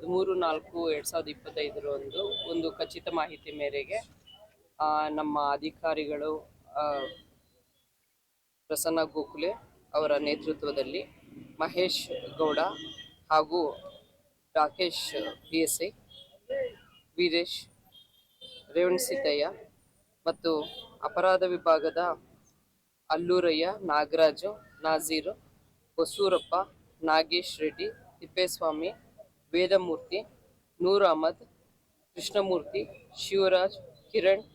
13/4/2025 ಒಂದು ಖಚಿತ ಮಾಹಿತಿ ಮೇರೆಗೆ ನಮ್ಮ ಅಧಿಕಾರಿಗಳು ಪ್ರಸನ್ನ ಗೋಖಲೆ ಅವರ ನೇತೃತ್ವದಲ್ಲಿ ಮಹೇಶ್ ಗೌಡ ಹಾಗೂ ರಾಕೇಶ್ PSI, ವೀರೇಶ್, ರೇವಣಸಿದ್ದಯ್ಯ ಮತ್ತು ಅಪರಾಧ ವಿಭಾಗದ ಅಲ್ಲೂರಯ್ಯ, ನಾಗರಾಜು, ನಾಜೀರು, ಹೊಸೂರಪ್ಪ, ನಾಗೇಶ್ ರೆಡ್ಡಿ, ತಿಪ್ಪೇಸ್ವಾಮಿ, ವೇದಮೂರ್ತಿ, ನೂರ್ ಅಹಮದ್, ಕೃಷ್ಣಮೂರ್ತಿ, ಶಿವರಾಜ್, ಕಿರಣ್,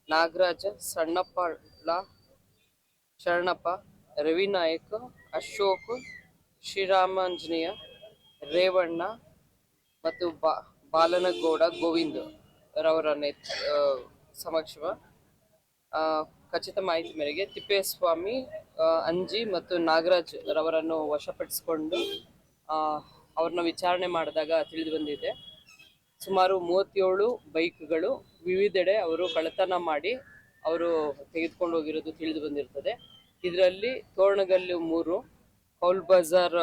ನಾಗರಾಜ, ಶರಣಪ್ಪ, ರವಿನಾಯಕ್, ಅಶೋಕ್, ಶ್ರೀರಾಮಾಂಜನೇಯ, ರೇವಣ್ಣ ಮತ್ತು ಬಾಲನಗೌಡ ಗೋವಿಂದ್ ರವರ ಸಮಕ್ಷ ಖಚಿತ ಮಾಹಿತಿ ಮೇರೆಗೆ ತಿಪ್ಪೇಸ್ವಾಮಿ, ಅಂಜಿ ಮತ್ತು ನಾಗರಾಜ್ ರವರನ್ನು ವಶಪಡಿಸಿಕೊಂಡು ಅವ್ರನ್ನ ವಿಚಾರಣೆ ಮಾಡಿದಾಗ ತಿಳಿದು ಬಂದಿದೆ. ಸುಮಾರು 37 ಬೈಕ್ಗಳು ವಿವಿಧೆಡೆ ಅವರು ಕಳ್ಳತನ ಮಾಡಿ ಅವರು ತೆಗೆದುಕೊಂಡು ಹೋಗಿರೋದು ತಿಳಿದು ಬಂದಿರ್ತದೆ. ಇದರಲ್ಲಿ ತೋರಣಗಲ್ಲು 3, ಕೌಲ್ ಬಜಾರ್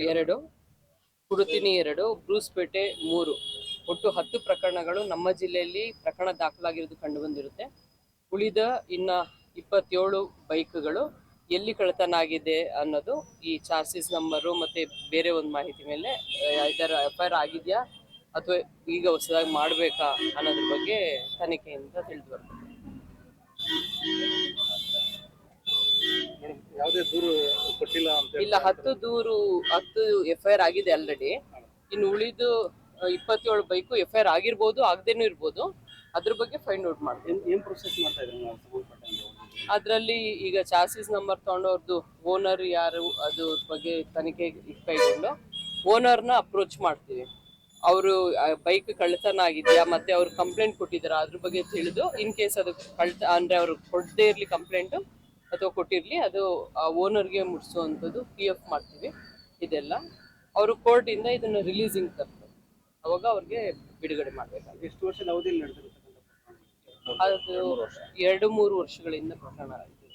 2, ಕುರುತಿನಿ 2, ಬ್ರೂಸ್ಪೇಟೆ 3, ಒಟ್ಟು 10 ಪ್ರಕರಣಗಳು ನಮ್ಮ ಜಿಲ್ಲೆಯಲ್ಲಿ ಪ್ರಕರಣ ದಾಖಲಾಗಿರೋದು ಕಂಡು ಬಂದಿರುತ್ತೆ. ಉಳಿದ ಇನ್ನ 27 ಬೈಕ್ಗಳು ಎಲ್ಲಿ ಕಳ್ಳತನ ಆಗಿದೆ ಅನ್ನೋದು ಈ ಚಾರ್ಸಿಸ್ ನಂಬರು ಮತ್ತೆ ಬೇರೆ ಒಂದು ಮಾಹಿತಿ ಮೇಲೆ ಇದರ FIR ಆಗಿದೆಯಾ ಅಥವಾ ಈಗ ಹೊಸದಾಗಿ ಮಾಡಬೇಕಾ ಅನ್ನೋದ್ರ ಬಗ್ಗೆ ತನಿಖೆಯಿಂದ ತಿಳಿದು ಬರ್ತದೆ. ಯಾವುದೇ ದೂರು ಕೊಟ್ಟಿಲ್ಲ ಅಂತ ಇಲ್ಲ, 10 FIR ಆಗಿದೆ ಆಲ್ರೆಡಿ. ಇನ್ನು ಉಳಿದು 27 ಬೈಕು FIR ಆಗಿರ್ಬೋದು, ಆಗದೇನೂ ಇರ್ಬೋದು. ಅದ್ರ ಬಗ್ಗೆ ಫೈಂಡ್ ಔಟ್ ಮಾಡ್ತೀವಿ. ಏನ್ ಪ್ರೊಸೆಸ್ ಮಾಡ್ತಾ ಇದ್ದಾರೆ? ಅದರಲ್ಲಿ ಈಗ ಚಾರ್ಸಿಸ್ ನಂಬರ್ ತಗೊಂಡವ್ರದ್ದು ಓನರ್ ಯಾರು ಅದ್ರ ಬಗ್ಗೆ ತನಿಖೆ ಕೈಗೊಂಡು ಓನರ್ನ ಅಪ್ರೋಚ್ ಮಾಡ್ತೀವಿ. ಅವರು ಬೈಕ್ ಕಳ್ಳತನ ಆಗಿದೆಯಾ ಮತ್ತೆ ಅವ್ರು ಕಂಪ್ಲೇಂಟ್ ಕೊಟ್ಟಿದ್ದಾರೆ ಅದ್ರ ಬಗ್ಗೆ ತಿಳಿದು ಇನ್ ಕೇಸ್ ಅದು ಅಂದ್ರೆ ಅವ್ರು ಕೊಡದೇ ಇರ್ಲಿ ಕಂಪ್ಲೇಂಟು ಅಥವಾ ಕೊಟ್ಟಿರ್ಲಿ, ಅದು ಓನರ್ಗೆ ಮುಟ್ಸುವಂಥದ್ದು PF ಮಾಡ್ತೀವಿ. ಇದೆಲ್ಲ ಅವರು ಕೋರ್ಟಿಂದ ಇದನ್ನು ರಿಲೀಸಿಂಗ್ ತರ್ತಾರೆ, ಅವಾಗ ಅವ್ರಿಗೆ ಬಿಡುಗಡೆ ಮಾಡಬೇಕಾಗುತ್ತೆ. ಎಷ್ಟು ವರ್ಷದ ಅವಧಿಯಲ್ಲಿ ನಡೆದಿರುತ್ತೆ? ಅದು 2-3 ವರ್ಷಗಳಿಂದ ಪ್ರಕರಣ ಆಗಿದೆ.